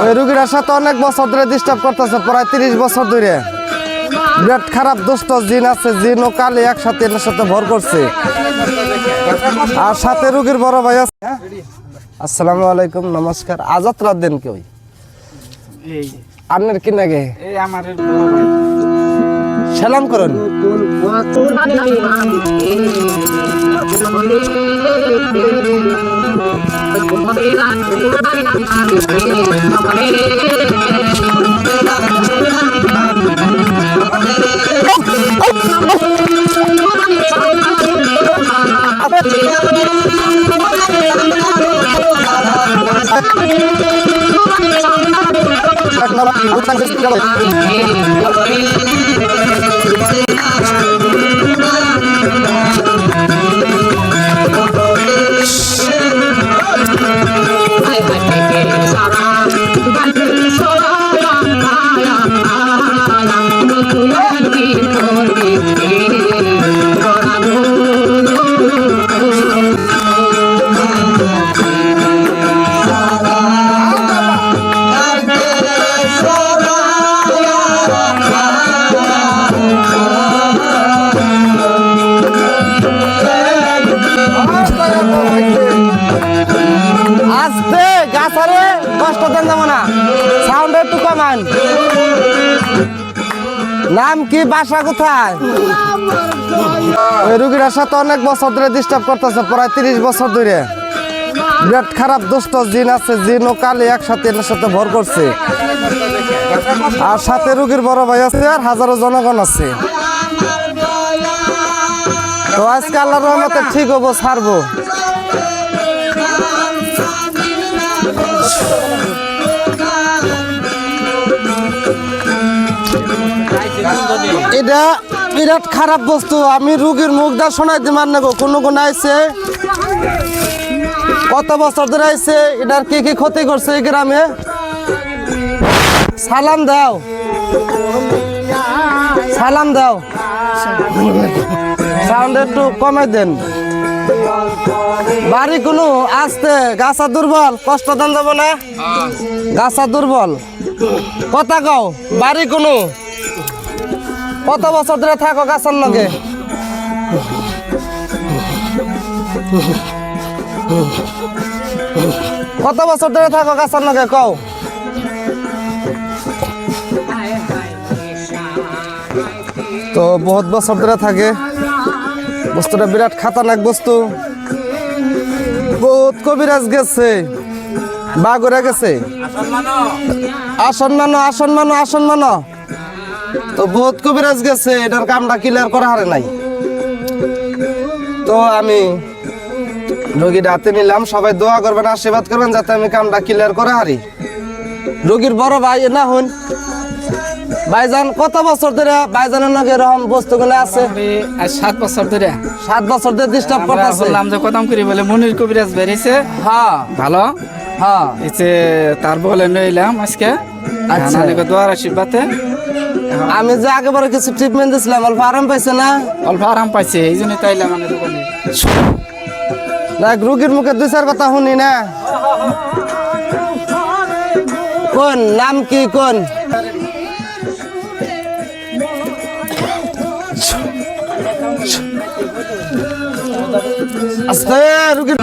ওই রুগীটার সাথে অনেক বছর ধরে ডিস্টার্ব করতেছে, প্রায় 30 বছর ধরে। বিরাট খারাপ দুষ্ট জিন আছে, জিন ও কালি একসাথে এর সাথে ভর করছে। আর সাথে রুগীর বড় ভাই আছে। আসসালামু আলাইকুম, নমস্কার। আজাদ রাত দেন কেউ আপনার কি নাগে সালাম করুন। আস্তে গাছারে কষ্ট দেন যাবো না, সাউন্ড একটু কমান। নাম কি, বাসা কোথায়? ওই রুগীটার সাথে অনেক বছর ধরে ডিস্টার্ব করতেছে, প্রায় 30 বছর ধরে। বিরাট খারাপ দুষ্ট জিন আছে, জিন ও কালি একসাথে এর সাথে ভর করছে। আর সাথে রুগীর বড় ভাই আছে, আর হাজারো জনগণ আছে। তো আজকে আল্লাহর রহমতে ঠিক হবো, ছাড়বো। এটা বিরাট খারাপ বস্তু, আমি রুগীর মুখ দা শোনাই দিমার নেবো। কোনো কোন আইছে, কত বছর ধরে আইছে, এটার কি কি ক্ষতি করছে এই গ্রামে। সালাম দাও, সালাম দাও, সাউন্ড একটু কমাই দেন। বাড়ি কোনো আসতে, গাছা দুর্বল, কষ্ট দেন যাবো না, গাছা দুর্বল। কথা কও, বাড়ি কোনো কত বছর ধরে থাকো গাছার লগে? কত বছর ধরে থাকো গাছার লগে কও? তো বহুত বছর ধরে থাকে। বস্তুটা বিরাট খাতারনাক বস্তু। বহুত কবিরাজ গেছে, বাগুড়া গেছে। আসন মানো, আসন মানো, আসন মানো। তো বহুত কবিরাজ গেছে, এটার কামটা ক্লিয়ার করা হারে নাই। তো আমি রোগীটা হাতে নিলাম, সবাই দোয়া করবেন, আশীর্বাদ করবেন যাতে আমি কামটা ক্লিয়ার করে হারি। রোগীর বড় ভাই না হন ভাইজান, কত বছর ধরে ভাইজানের নাকি এরকম বস্তুগুলো আছে? 7 বছর ধরে। 7 বছর ধরে ডিস্টার্ব করতেছে। বললাম যে কদম করি বলে মনির কবিরাজ বেরিয়েছে। হ্যাঁ ভালো, হ্যাঁ, এসে তার বলে নইলাম আজকে। আচ্ছা, দোয়ার আশীর্বাদে আমি যে আগেবারে কিছু ট্রিটমেন্ট দিছিলাম, অল্প আরাম পাইছে না? অল্প আরাম পাইছে, এই জন্য তাইলাম মানে দোকানে। দেখ রুগীর মুখে 2-4 কথা শুনি না। কোন নাম কি, কোন আস্তে রুগীর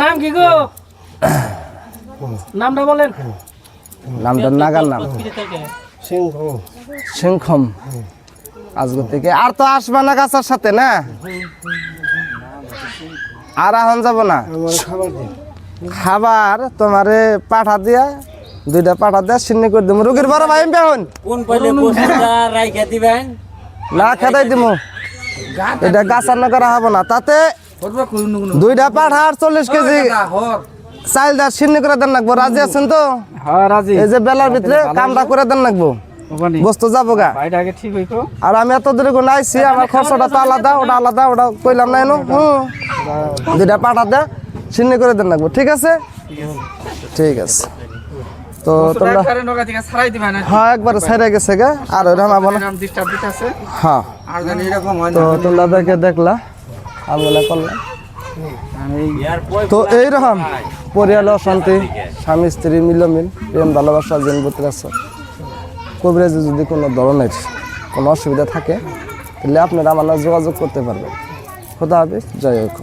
নাম কি গো? নামটা বলেন। নামটা নাগাল নাম সিংখম। আজকে থেকে আর তো আসবা না গাছার সাথে না, আর এখন যাব না। খাবার তোমারে পাঠা দিয়া, 2টা পাঠা দিয়া সিন্নি করে দিব। রোগীর বড় ভাই বেহন কোন পয়লে বসটা রাইখা দিবেন না, খেদাই দিব। এটা গাছার না করা হবো না। তাতে 2টা পাঠা আর 40 কেজি চাইলটা সিন্নি করে দেন লাগবো, রাজি আছেন তো? হ্যাঁ রাজি এই যে বেলার ভিতরে কামটা করে দেন লাগবো, ওখানে বস্তু যাবো গা। ভাইটা আগে ঠিক হইতো আর আমি এত দূরে কোনো আইছি, আমার খরচটা তো আলাদা, ওটা আলাদা, ওটা কইলাম না এনো। দুইটা পাঠা দে, সিন্নি করে দেন লাগবো, ঠিক আছে? ঠিক আছে। তো তোমরা একবারে নগা থেকে ছাড়াই দিবা না হ্যাঁ একবারে ছেড়ে গেছে গা, আর ওইরকম আবার না। নাম ডিস্টার্ব দিতেছে হ্যাঁ, আর জানি এরকম হয় তো তোমরা দেখলা আমগুলা করলাম। তো এইরকম পরিয়াল অশান্তি, স্বামী স্ত্রী মিলমিল, প্রেম ভালোবাসা জিন বুতরে আছে। কবিরাজে যদি কোনো ধরনের কোনো অসুবিধা থাকে তাহলে আপনারা আমার যোগাযোগ করতে পারবেন। খোদা হাফেজ, জয় হোক।